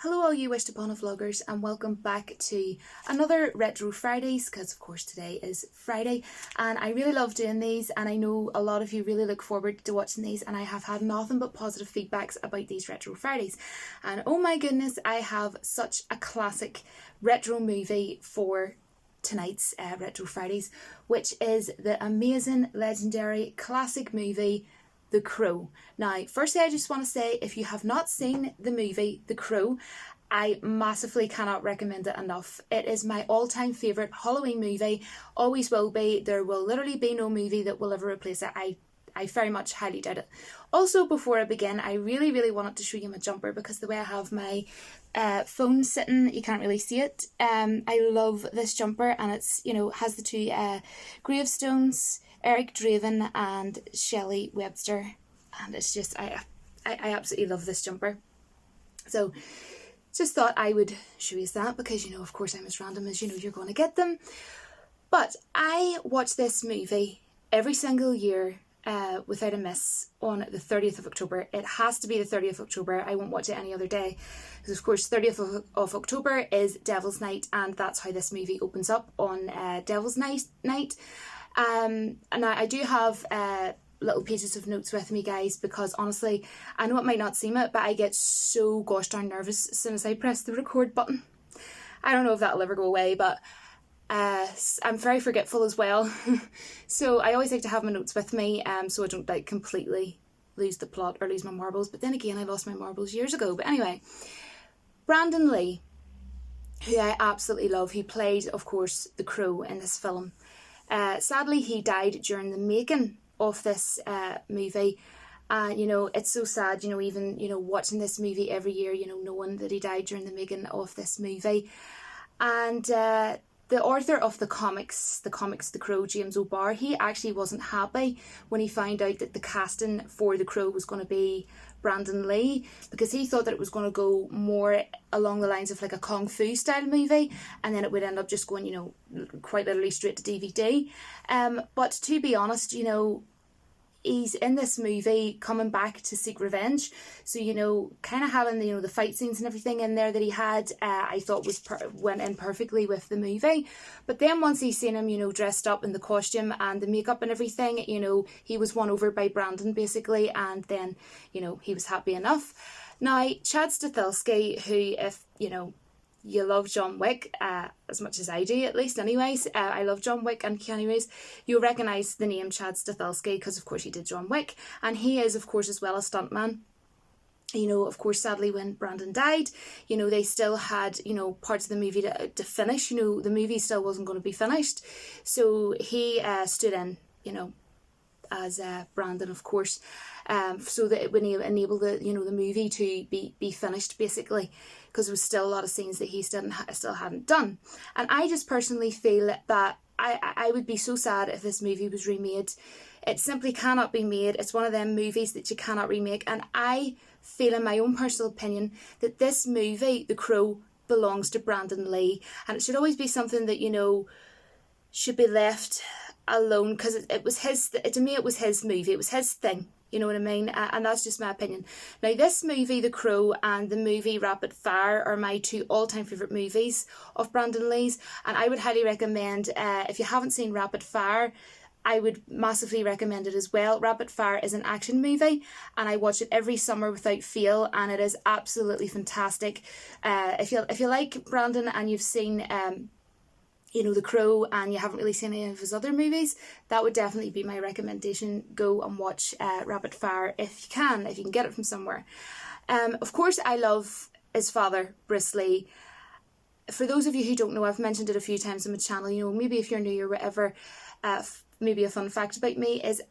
Hello all you Wished Upon a vloggers, and welcome back to another Retro Fridays, because of course today is Friday and I really love doing these, and I know a lot of you really look forward to watching these, and I have had nothing but positive feedbacks about these Retro Fridays. And oh my goodness, I have such a classic retro movie for tonight's Retro Fridays, which is the amazing, legendary, classic movie The Crow. Now, firstly, I just want to say, if you have not seen the movie The Crow, I massively cannot recommend it enough. It is my all-time favourite Halloween movie, always will be. There will literally be no movie that will ever replace it. I very much highly doubt it. Also, before I begin, I really wanted to show you my jumper, because the way I have my phone sitting, you can't really see it. I love this jumper, and it's, you know, has the two gravestones, Eric Draven and Shelley Webster, and it's just, I absolutely love this jumper. So just thought I would show you that, because, you know, of course I'm as random as, you know, you're going to get them. But I watch this movie every single year without a miss on the 30th of October. It has to be the 30th of October. I won't watch it any other day, because of course 30th of October is Devil's Night, and that's how this movie opens up, on Devil's Night. And I do have little pages of notes with me, guys, because honestly, I know it might not seem it, but I get so gosh darn nervous as soon as I press the record button. I don't know if that'll ever go away, but I'm very forgetful as well. So I always like to have my notes with me, so I don't like completely lose the plot or lose my marbles. But then again, I lost my marbles years ago. But anyway, Brandon Lee, who I absolutely love, he played, of course, the Crow in this film. Sadly, he died during the making of this movie. You know, it's so sad, you know, even, you know, watching this movie every year, you know, knowing that he died during the making of this movie. And the author of the comics, The Crow, James O'Barr, he actually wasn't happy when he found out that the casting for The Crow was going to be Brandon Lee, because he thought that it was going to go more along the lines of like a kung fu style movie, and then it would end up just going, you know, quite literally straight to DVD. But to be honest, you know, he's in this movie coming back to seek revenge, so, you know, kind of having the, you know, the fight scenes and everything in there that he had, I thought went in perfectly with the movie. But then once he's seen him, you know, dressed up in the costume and the makeup and everything, you know, he was won over by Brandon basically, and then, you know, he was happy enough. Now, Chad Stahelski, who, if, you know, you love John Wick, as much as I do, at least anyways, I love John Wick and Keanu Reeves, you'll recognise the name Chad Stahelski, because of course he did John Wick, and he is of course as well a stuntman. You know, of course, sadly, when Brandon died, you know, they still had, you know, parts of the movie to finish. You know, the movie still wasn't going to be finished, so he stood in, you know, as Brandon, of course, so that it would enable the, you know, the movie to be finished basically, because there was still a lot of scenes that he still hadn't done. And I just personally feel that I would be so sad if this movie was remade. It simply cannot be made. It's one of them movies that you cannot remake, and I feel, in my own personal opinion, that this movie, The Crow, belongs to Brandon Lee, and it should always be something that, you know, should be left alone, because it was his, to me it was his movie, it was his thing, you know what I mean, and that's just my opinion. Now, this movie, The Crow, and the movie Rapid Fire are my two all-time favourite movies of Brandon Lee's, and I would highly recommend, if you haven't seen Rapid Fire, I would massively recommend it as well. Rapid Fire is an action movie, and I watch it every summer without fail, and it is absolutely fantastic. If you like Brandon and you've seen you know, The Crow, and you haven't really seen any of his other movies, that would definitely be my recommendation. Go and watch Rapid Fire if you can get it from somewhere. Of course, I love his father, Bruce Lee. For those of you who don't know, I've mentioned it a few times on my channel, you know, maybe if you're new or whatever, maybe a fun fact about me is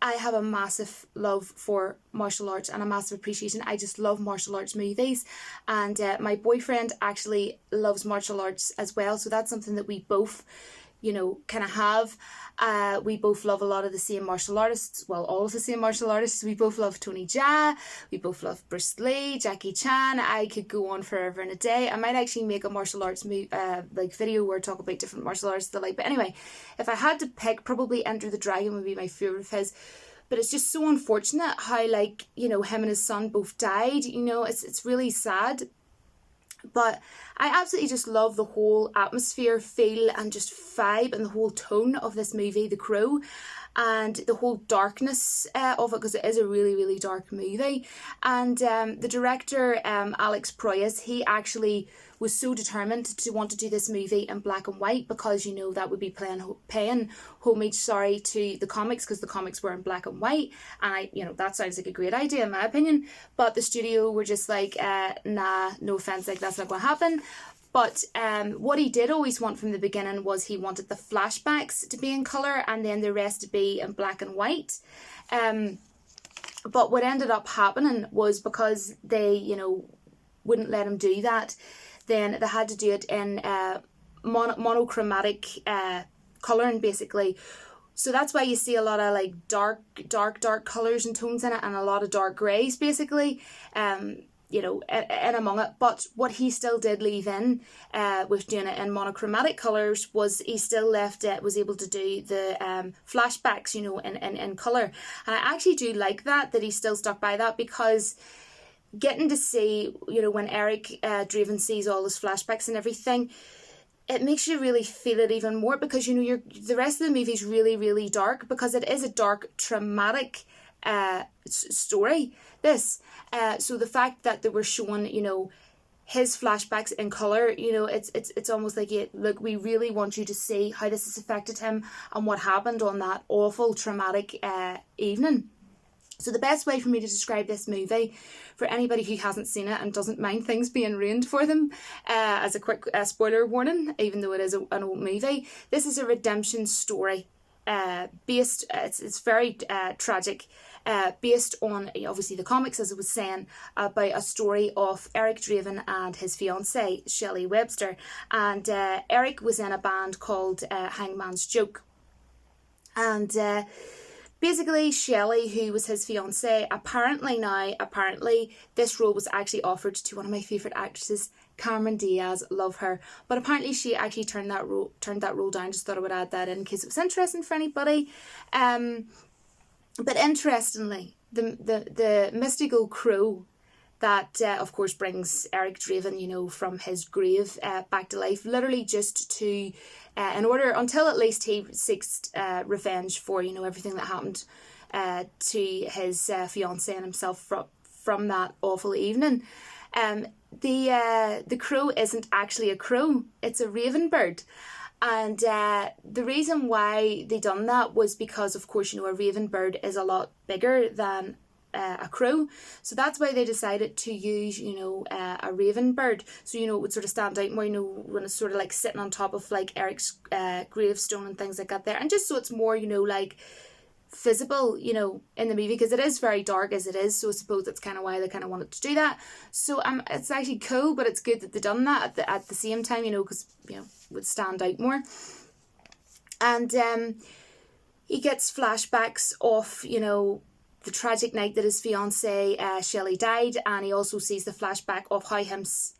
I have a massive love for martial arts and a massive appreciation. I just love martial arts movies, and my boyfriend actually loves martial arts as well, so that's something that we both, you know, kind of have. We both love a lot of the same martial artists, well, all of the same martial artists. We both love Tony Jaa, we both love Bruce Lee, Jackie Chan. I could go on forever and a day. I might actually make a martial arts like video where I talk about different martial arts that I like. But anyway, if I had to pick, probably Enter the Dragon would be my favourite of his. But it's just so unfortunate how, like, you know, him and his son both died. You know, it's really sad. But I absolutely just love the whole atmosphere, feel, and just vibe and the whole tone of this movie, The Crow, and the whole darkness of it, because it is a really, really dark movie. And the director, Alex Proyas, he actually was so determined to want to do this movie in black and white, because, you know, that would be paying homage, to the comics, because the comics were in black and white. And that sounds like a great idea in my opinion. But the studio were just like, nah, no offense, like that's not going to happen. But what he did always want from the beginning was he wanted the flashbacks to be in colour and then the rest to be in black and white. But what ended up happening was, because they, wouldn't let him do that, then they had to do it in monochromatic colouring, basically. So that's why you see a lot of like dark colours and tones in it, and a lot of dark greys, basically. In among it. But what he still did leave in with doing it in monochromatic colours was he still left it, was able to do the flashbacks, in colour. And I actually do like that he still stuck by that, because getting to see, when Eric Draven sees all his flashbacks and everything, it makes you really feel it even more, because, the rest of the movie is really, really dark, because it is a dark, traumatic story, this. So the fact that they were showing, his flashbacks in colour, it's almost like, look, we really want you to see how this has affected him and what happened on that awful, traumatic evening. So the best way for me to describe this movie, for anybody who hasn't seen it and doesn't mind things being ruined for them, as a quick spoiler warning, even though it is an old movie, this is a redemption story. It's very tragic, based on obviously the comics, as I was saying, about a story of Eric Draven and his fiancée Shelley Webster. And Eric was in a band called Hangman's Joke, and basically Shelley, who was his fiancée, apparently this role was actually offered to one of my favourite actresses, Cameron Diaz. Love her. But apparently she actually turned that role down. Just thought I would add that in case it was interesting for anybody. But interestingly, the mystical crow that of course brings Eric Draven, from his grave back to life, literally just to in order, until at least he seeks revenge for everything that happened to his fiancée and himself from that awful evening. The crow isn't actually a crow, it's a raven bird. And the reason why they done that was because, of course, a raven bird is a lot bigger than a crow. So that's why they decided to use, a raven bird. So, it would sort of stand out more, when it's sort of like sitting on top of like Eric's gravestone and things like that there. And just so it's more, like visible, in the movie, because it is very dark as it is. So I suppose that's kind of why they kind of wanted to do that. So it's actually cool, but it's good that they done that at the same time, because, would stand out more. And he gets flashbacks of, the tragic night that his fiancée Shelley died, and he also sees the flashback of how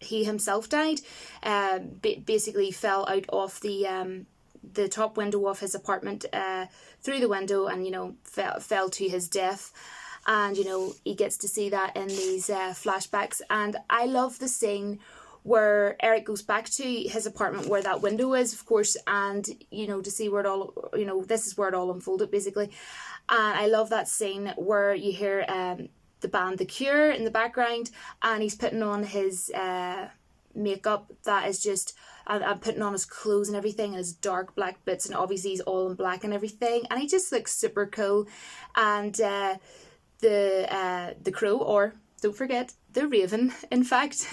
he himself died. Basically fell out of the top window of his apartment through the window, and fell to his death. And he gets to see that in these flashbacks. And I love the scene where Eric goes back to his apartment where that window is, of course, and to see where it all, this is where it all unfolded, basically. And I love that scene where you hear the band The Cure in the background, and he's putting on his makeup that is just, and putting on his clothes and everything, and his dark black boots, and obviously he's all in black and everything, and he just looks super cool. And the crow, or don't forget the raven, in fact,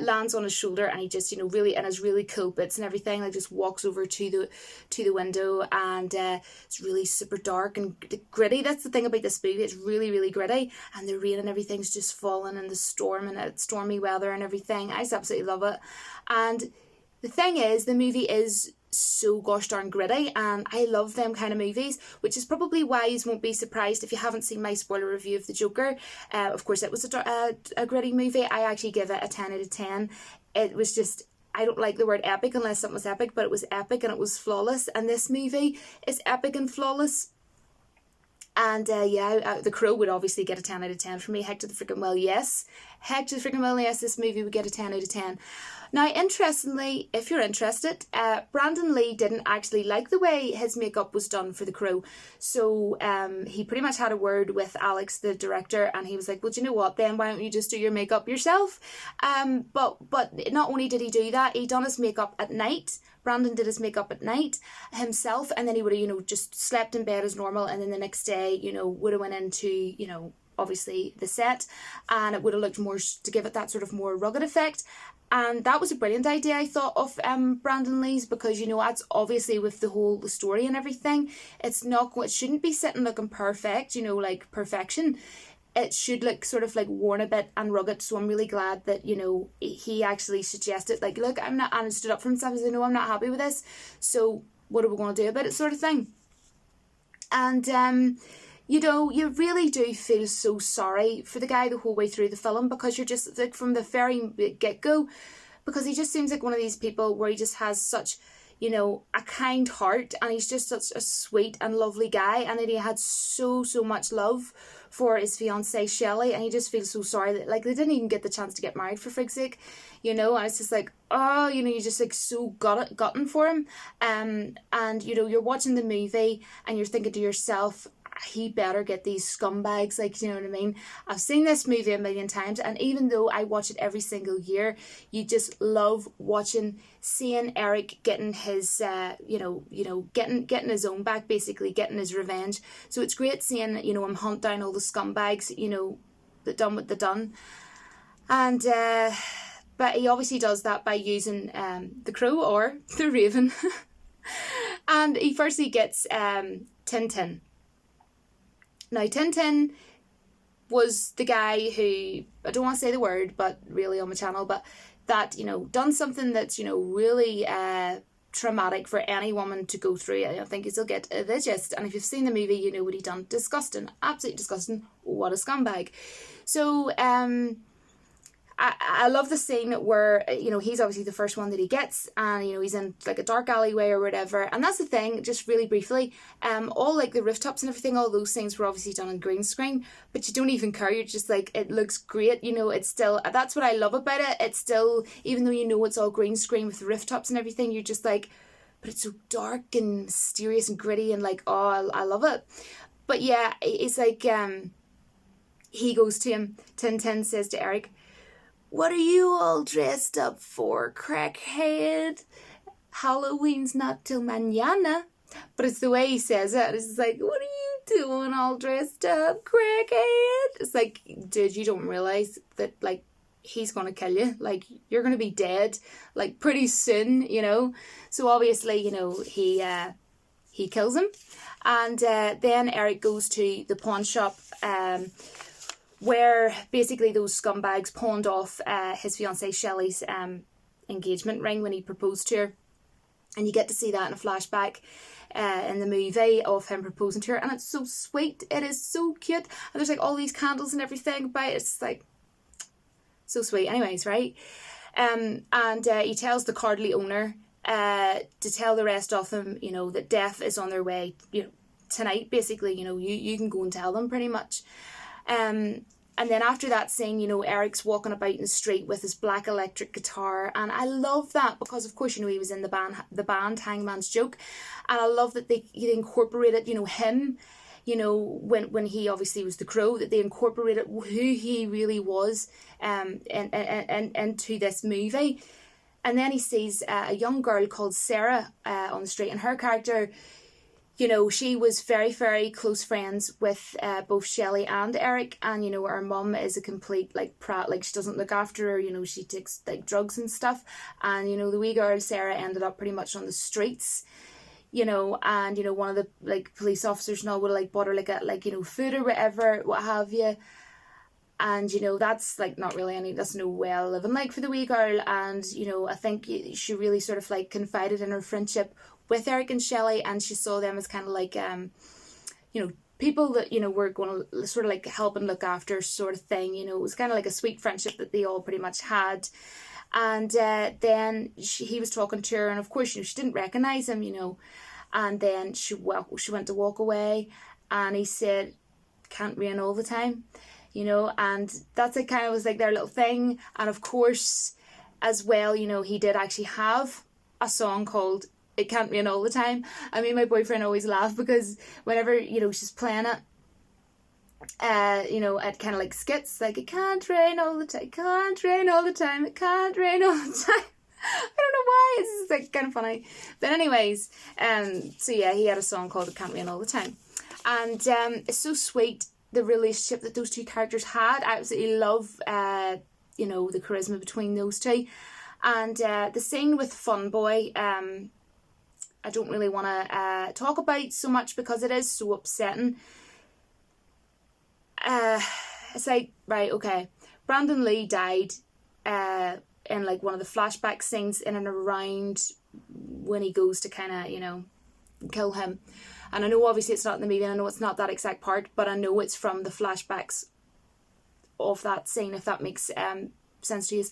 lands on his shoulder, and he just really in his really cool boots and everything, like just walks over to the window, and it's really super dark and gritty. That's the thing about this movie, it's really, really gritty, and the rain and everything's just falling, and the storm and it's stormy weather and everything. I just absolutely love it. And the thing is, the movie is so gosh darn gritty, and I love them kind of movies, which is probably why you won't be surprised if you haven't seen my spoiler review of The Joker. Of course, it was a gritty movie. I actually give it a 10 out of 10. It was just, I don't like the word epic unless something was epic, but it was epic and it was flawless, and this movie is epic and flawless. And yeah, The Crow would obviously get a 10 out of 10 for me. Heck to the freaking well, yes. Heck to the freaking well, yes, this movie would get a 10 out of 10. Now, interestingly, if you're interested, Brandon Lee didn't actually like the way his makeup was done for The Crow. So he pretty much had a word with Alex, the director, and he was like, well, do you know what, then why don't you just do your makeup yourself? But not only did he do that, he done his makeup at night. Brandon did his makeup at night himself, and then he would have, just slept in bed as normal, and then the next day, would have went into, obviously the set, and it would have looked more, to give it that sort of more rugged effect. And that was a brilliant idea, I thought, of Brandon Lee's, because, that's obviously with the story and everything, it shouldn't be sitting looking perfect, like perfection. It should look sort of like worn a bit and rugged. So I'm really glad that, he actually suggested, like, look, I'm not, and stood up for himself and said, no, I'm not happy with this. So what are we going to do about it, sort of thing. And, you really do feel so sorry for the guy the whole way through the film, because you're just, like, from the very get-go, because he just seems like one of these people where he just has such, a kind heart, and he's just such a sweet and lovely guy, and that he had so much love for his fiancée Shelley, and he just feels so sorry that, like, they didn't even get the chance to get married, for frig's sake, and it's just like, oh, you just, like, so gotten for him, and, you're watching the movie, and you're thinking to yourself, he better get these scumbags, like, you know what I mean? I've seen this movie a million times, and even though I watch it every single year, you just love seeing Eric getting his, getting his own back, basically, getting his revenge. So it's great seeing, him hunt down all the scumbags, that done what they done. And, but he obviously does that by using the Crow, or the Raven. And he firstly gets Tintin. Now, Tintin was the guy who, I don't want to say the word, but really on my channel, but that, done something that's, really traumatic for any woman to go through. I think you'll get the gist. And if you've seen the movie, you know what he done. Disgusting. Absolutely disgusting. What a scumbag. So, I love the scene where, he's obviously the first one that he gets, and, he's in, like, a dark alleyway or whatever, and that's the thing, just really briefly, all, like, the rooftops and everything, all those things were obviously done on green screen, but you don't even care, you're just like, it looks great, it's still, that's what I love about it, it's still, even though it's all green screen with the rooftops and everything, you're just like, but it's so dark and mysterious and gritty, and, like, oh, I love it. But yeah, it's like, he goes to him, Tintin says to Eric, what are you all dressed up for, crackhead? Halloween's not till mañana. But it's the way he says it. It's like, what are you doing all dressed up, crackhead? It's like, dude, you don't realise that, like, he's going to kill you. Like, you're going to be dead, like, pretty soon, So obviously, he kills him. And then Eric goes to the pawn shop, where basically those scumbags pawned off his fiancée Shelley's engagement ring when he proposed to her. And you get to see that in a flashback in the movie of him proposing to her. And it's so sweet. It is so cute. And there's, like, all these candles and everything about it. It's, like, so sweet. Anyways, right? And he tells the cardly owner to tell the rest of them, that death is on their way, tonight, basically. You can go and tell them, pretty much. And then after that scene, Eric's walking about in the street with his black electric guitar, and I love that because, of course, he was in the band Hangman's Joke, and I love that they incorporated, him, when he obviously was the Crow, that they incorporated who he really was, into this movie. And then he sees a young girl called Sarah on the street, and her character, she was very, very close friends with both Shelley and Eric, and, her mum is a complete, like, prat, like, she doesn't look after her, she takes, like, drugs and stuff, and, the wee girl, Sarah, ended up pretty much on the streets, and, one of the, like, police officers and all would have, like, bought her, like, food or whatever, what have you, and, that's, like, not really that's no well living, like, for the wee girl, and, I think she really sort of, like, confided in her friendship with Eric and Shelley, and she saw them as kind of like, people that, were going to sort of, like, help and look after sort of thing, it was kind of like a sweet friendship that they all pretty much had. And then he was talking to her, and of course, she didn't recognise him, and then she went to walk away, and he said, "Can't rain all the time," you know, and that's like kind of was like their little thing. And of course, as well, you know, he did actually have a song called "It Can't Rain All the Time." I mean, my boyfriend always laughed because whenever, you know, she's playing it, you know, at kind of like skits, like, "It can't rain all the time, can't rain all the time, it can't rain all the time." I don't know why, it's just like kind of funny. But anyways, so yeah, he had a song called "It Can't Rain All the Time." And it's so sweet, the relationship that those two characters had. I absolutely love, you know, the charisma between those two. And the scene with Fun Boy, I don't really want to talk about so much because it is so upsetting. It's like, right, okay, Brandon Lee died in like one of the flashback scenes in and around when he goes to kind of, you know, kill him. And I know obviously it's not in the movie, and I know it's not that exact part, but I know it's from the flashbacks of that scene, if that makes sense to you.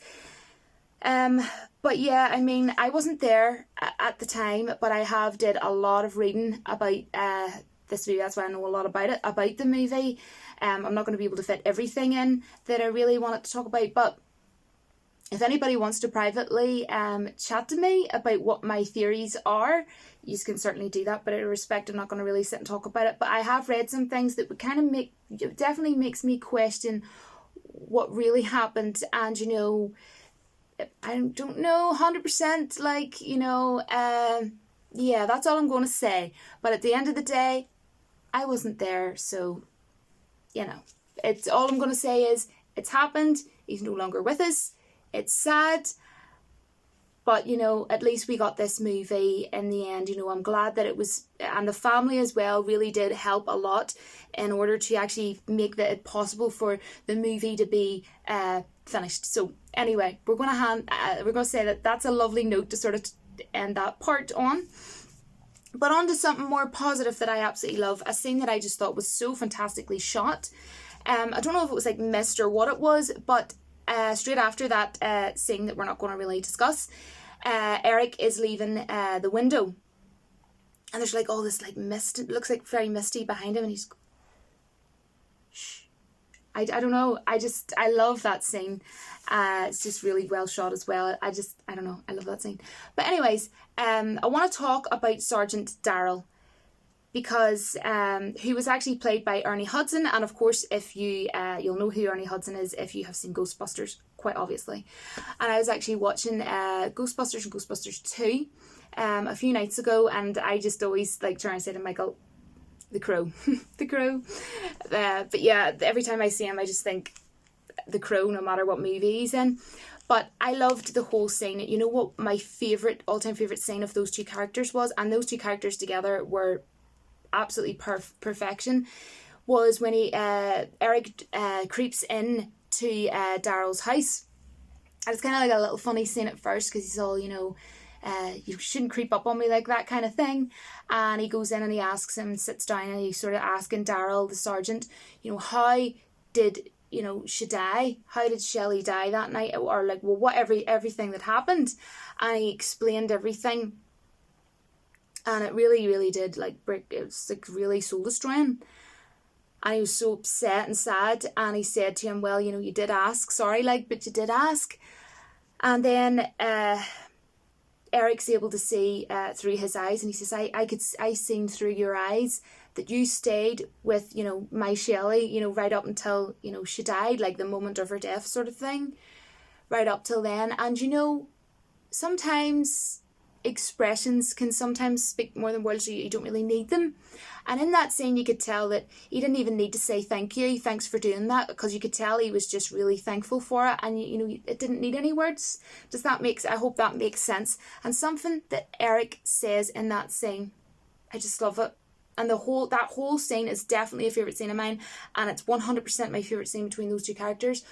But yeah, I mean, I wasn't there at the time, but I have did a lot of reading about this movie. That's why I know a lot about it, about the movie. I'm not going to be able to fit everything in that I really wanted to talk about, but if anybody wants to privately chat to me about what my theories are, you can certainly do that. But out of respect, I'm not going to really sit and talk about it. But I have read some things that would kind of it definitely makes me question what really happened. And, you know, I don't know 100%, like, you know, yeah, that's all I'm going to say. But at the end of the day, I wasn't there. So, you know, it's all I'm going to say is it's happened. He's no longer with us. It's sad, but, you know, at least we got this movie in the end. You know, I'm glad that it was, and the family as well really did help a lot in order to actually make it possible for the movie to be finished. So anyway, we're going to say that that's a lovely note to sort of end that part on. But on to something more positive that I absolutely love, a scene that I just thought was so fantastically shot. I don't know if it was like mist or what it was, but straight after that scene that we're not going to really discuss, Eric is leaving the window, and there's like all this like mist. It looks like very misty behind him, and he's shh. I don't know. I love that scene. It's just really well shot as well. I don't know. I love that scene. But anyways, I want to talk about Sergeant Darrell, because who was actually played by Ernie Hudson. And of course, if you you'll know who Ernie Hudson is if you have seen Ghostbusters, quite obviously. And I was actually watching Ghostbusters and Ghostbusters 2 a few nights ago, and I just always like trying to say to Michael, the Crow, the Crow. But yeah, every time I see him, I just think the Crow, no matter what movie he's in. But I loved the whole scene. You know what my all-time favourite scene of those two characters was, and those two characters together were absolutely perfection, was when Eric creeps in to Darrell's house. And it's kind of like a little funny scene at first, because he's all, you know, you shouldn't creep up on me like that kind of thing. And he goes in and he asks him, sits down, and he's sort of asking Darrell, the sergeant, you know, how did, you know, she die? How did Shelley die that night? Or like, well, everything that happened. And he explained everything. And it really, really did, like, it was, like, really soul-destroying. And he was so upset and sad. And he said to him, well, you know, you did ask. Sorry, like, but you did ask. And then Eric's able to see through his eyes. And he says, I seen through your eyes that you stayed with, you know, my Shelley, you know, right up until, you know, she died, like the moment of her death sort of thing. Right up till then. And, you know, sometimes expressions can sometimes speak more than words. You don't really need them. And in that scene, you could tell that he didn't even need to say thank you, thanks for doing that, because you could tell he was just really thankful for it. And you know, it didn't need any words. I hope that makes sense. And something that Eric says in that scene, I just love it. And that whole scene is definitely a favourite scene of mine, and it's 100% my favourite scene between those two characters,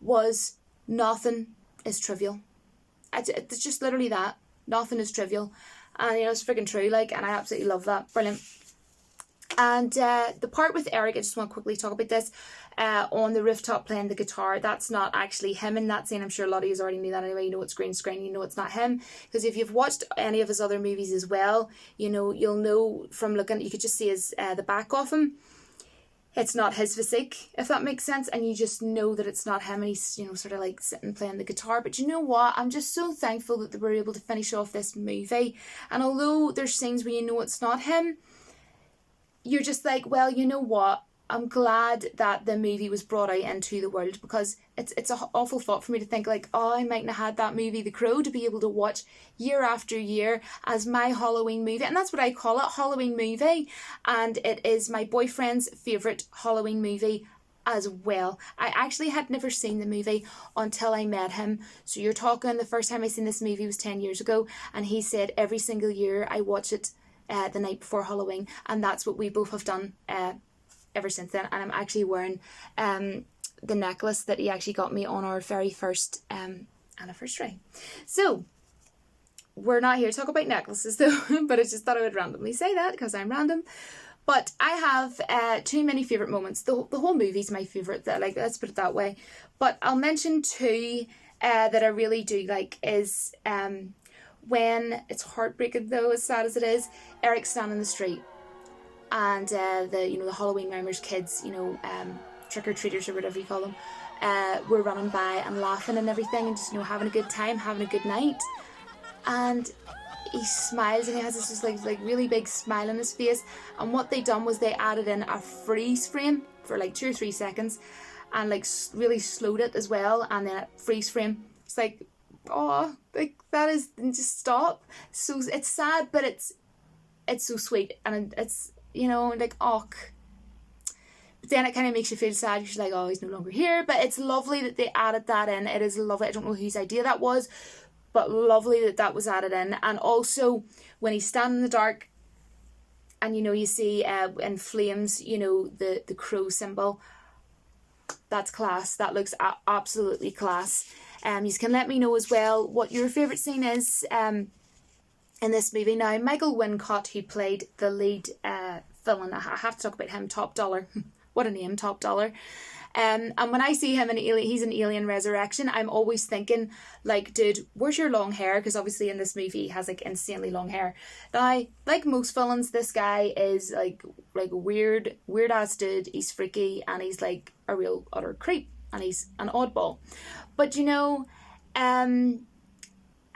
was nothing is trivial. It's just literally that. Nothing is trivial. And, you know, it's freaking true, like, and I absolutely love that. Brilliant. And the part with Eric, I just want to quickly talk about this, on the rooftop playing the guitar, that's not actually him in that scene. I'm sure a lot of you already knew that anyway. You know it's green screen, you know it's not him. Because if you've watched any of his other movies as well, you know, you'll know from looking, you could just see his the back of him. it's not his physique, if that makes sense, and you just know that it's not him, and he's, you know, sort of like sitting playing the guitar. But you know what, I'm just so thankful that they were able to finish off this movie, and although there's scenes where you know it's not him, you're just like, well, you know what, I'm glad that the movie was brought out into the world, because it's an awful thought for me to think like, oh, I mightn't have had that movie The Crow to be able to watch year after year as my Halloween movie. And that's what I call it, Halloween movie. And it is my boyfriend's favourite Halloween movie as well. I actually had never seen the movie until I met him. So you're talking, the first time I seen this movie was 10 years ago. And he said every single year I watch it the night before Halloween. And that's what we both have done ever since then. And I'm actually wearing the necklace that he actually got me on our very first anniversary. So we're not here to talk about necklaces though, but I just thought I would randomly say that because I'm random. But I have too many favourite moments. The whole movie's my favourite, like, let's put it that way. But I'll mention two that I really do like is when, it's heartbreaking though, as sad as it is, Eric's standing in the street. And the Halloween Mimers kids, trick-or-treaters or whatever you call them, were running by and laughing and everything, and just, having a good time, having a good night. And he smiles, and he has this just like really big smile on his face. And what they done was they added in a freeze frame for like 2 or 3 seconds, and like really slowed it as well. And then a freeze frame. It's like, oh, like that is, just stop. So it's sad, but it's so sweet, and it's, like, oh. But then it kind of makes you feel sad. You're like, oh, he's no longer here. But it's lovely that they added that in. It is lovely. I don't know whose idea that was, but lovely that was added in. And also, when he's standing in the dark, and, you see in flames, the crow symbol. That's class. That looks absolutely class. You can let me know as well what your favourite scene is in this movie. Now, Michael Wincott, who played the lead villain, I have to talk about him, Top Dollar. What a name, Top Dollar. And when I see him in he's in Alien Resurrection, I'm always thinking, like, dude, where's your long hair? Because obviously in this movie he has like insanely long hair. Now, like most villains, this guy is like a weird ass dude. He's freaky, and he's like a real utter creep, and he's an oddball. But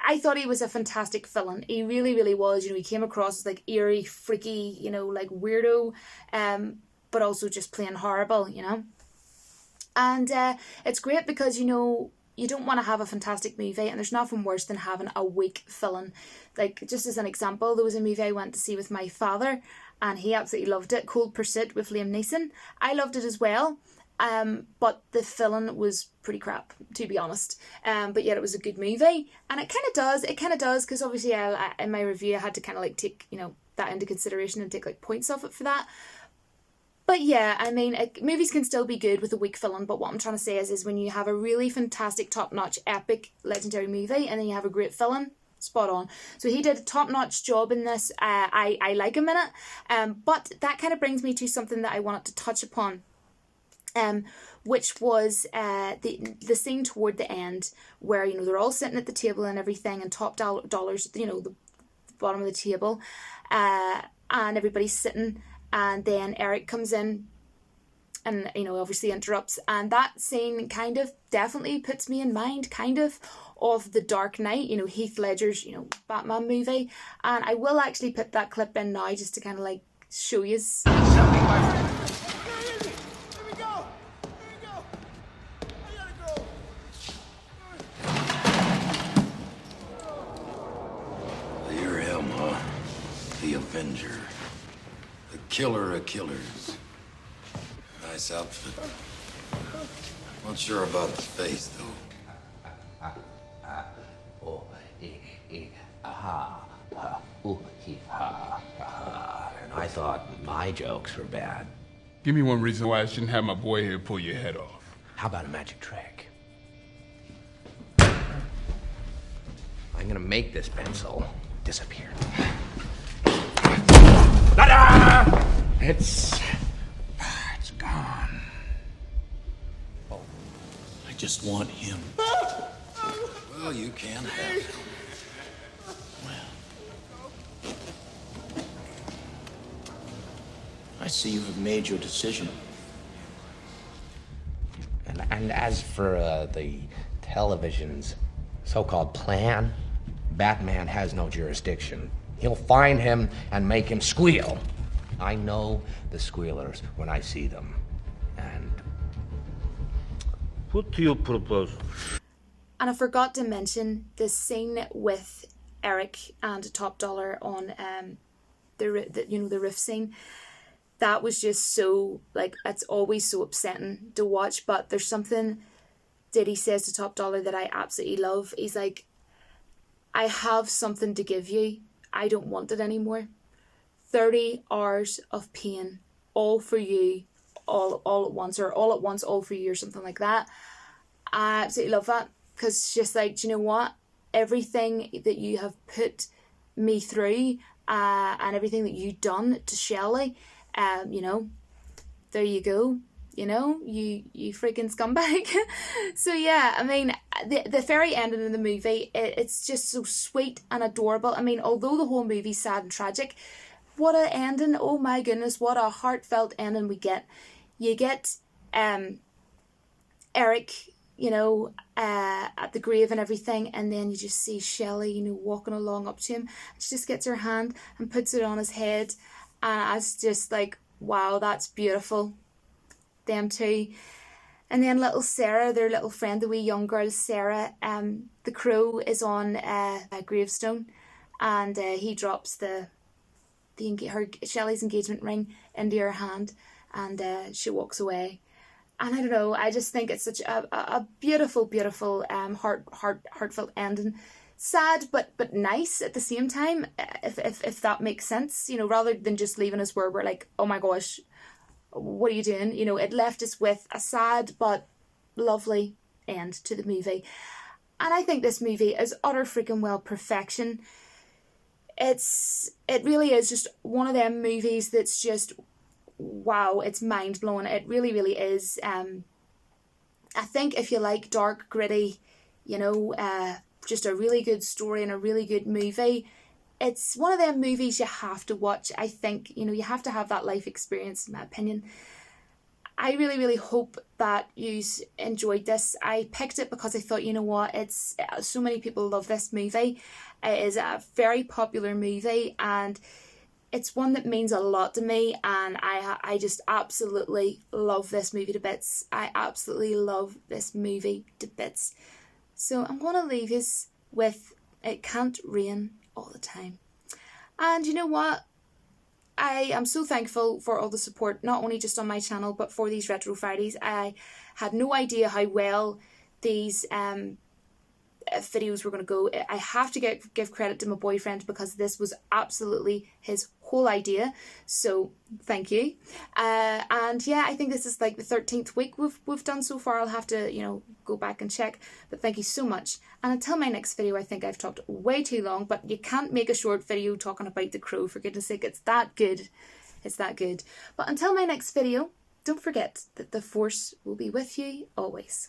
I thought he was a fantastic villain. He really, really was. He came across as like eerie, freaky, like weirdo, but also just plain horrible, And it's great because, you don't want to have a fantastic movie, and there's nothing worse than having a weak villain. Like, just as an example, there was a movie I went to see with my father, and he absolutely loved it, Cold Pursuit with Liam Neeson. I loved it as well. But the villain was pretty crap, to be honest. But yet it was a good movie, and it kind of does, because obviously in my review I had to kind of like take, that into consideration and take like points off it for that. But yeah, I mean, movies can still be good with a weak villain, but what I'm trying to say is when you have a really fantastic, top-notch, epic, legendary movie, and then you have a great villain, spot on. So he did a top-notch job in this. I like him in it. But that kind of brings me to something that I wanted to touch upon. Which was the scene toward the end where they're all sitting at the table and everything, and Top Dollar's the bottom of the table, and everybody's sitting, and then Eric comes in and obviously interrupts, and that scene kind of definitely puts me in mind of The Dark Knight, Heath Ledger's Batman movie. And I will actually put that clip in now just to kind of like show you. The Avenger. The killer of killers. Nice outfit. Not sure about the face, though. And I thought my jokes were bad. Give me one reason why I shouldn't have my boy here pull your head off. How about a magic trick? I'm gonna make this pencil disappear. Ta-da! It's gone. Oh, I just want him. Well, you can have him. I see you have made your decision. And as for the television's so-called plan, Batman has no jurisdiction. He'll find him and make him squeal. I know the squealers when I see them. And What do you propose? And I forgot to mention the scene with Eric and Top Dollar on the roof scene. That was just so, like, it's always so upsetting to watch, but there's something that he says to Top Dollar that I absolutely love. He's like, I have something to give you. I don't want it anymore. 30 hours of pain, all for you, all at once, or all at once, all for you, or something like that. I absolutely love that, because it's just like, do you know what? Everything that you have put me through, and everything that you've done to Shelley, you know, there you go. You know, you freaking scumbag. So yeah, I mean, the very ending of the movie, it's just so sweet and adorable. I mean, although the whole movie's sad and tragic, what an ending. Oh my goodness, what a heartfelt ending we get. You get Eric, you know, at the grave and everything, and then you just see Shelley, you know, walking along up to him. She just gets her hand and puts it on his head, and I was just like, wow, that's beautiful. Them two. And then little Sarah, their little friend, the wee young girl Sarah, the crow is on a gravestone, and he drops her Shelley's engagement ring into her hand, and she walks away. And I don't know, I just think it's such a beautiful, beautiful, heartfelt ending. Sad, but nice at the same time, if that makes sense, you know, rather than just leaving us where we're like, oh my gosh, what are you doing? You know, it left us with a sad but lovely end to the movie. And I think this movie is utter freaking well perfection. It really is just one of them movies that's just, wow, it's mind blowing. It really, really is. I think if you like dark, gritty, you know, just a really good story and a really good movie, it's one of them movies you have to watch. I think, you know, you have to have that life experience, in my opinion. I really, really hope that you enjoyed this. I picked it because I thought, you know what, it's so many people love this movie. It is a very popular movie, and it's one that means a lot to me, and I just absolutely love this movie to bits. I absolutely love this movie to bits. So I'm going to leave you with It Can't Rain All the Time. And you know what? I am so thankful for all the support, not only just on my channel, but for these Retro Fridays. I had no idea how well these videos were going to go. I have to give credit to my boyfriend, because this was absolutely his whole idea, so thank you. And yeah, I think this is like the 13th week we've done so far. I'll have to, you know, go back and check, but thank you so much. And until my next video, I think I've talked way too long, but you can't make a short video talking about The Crow, for goodness sake. It's that good. It's that good. But until my next video, don't forget that the Force will be with you always.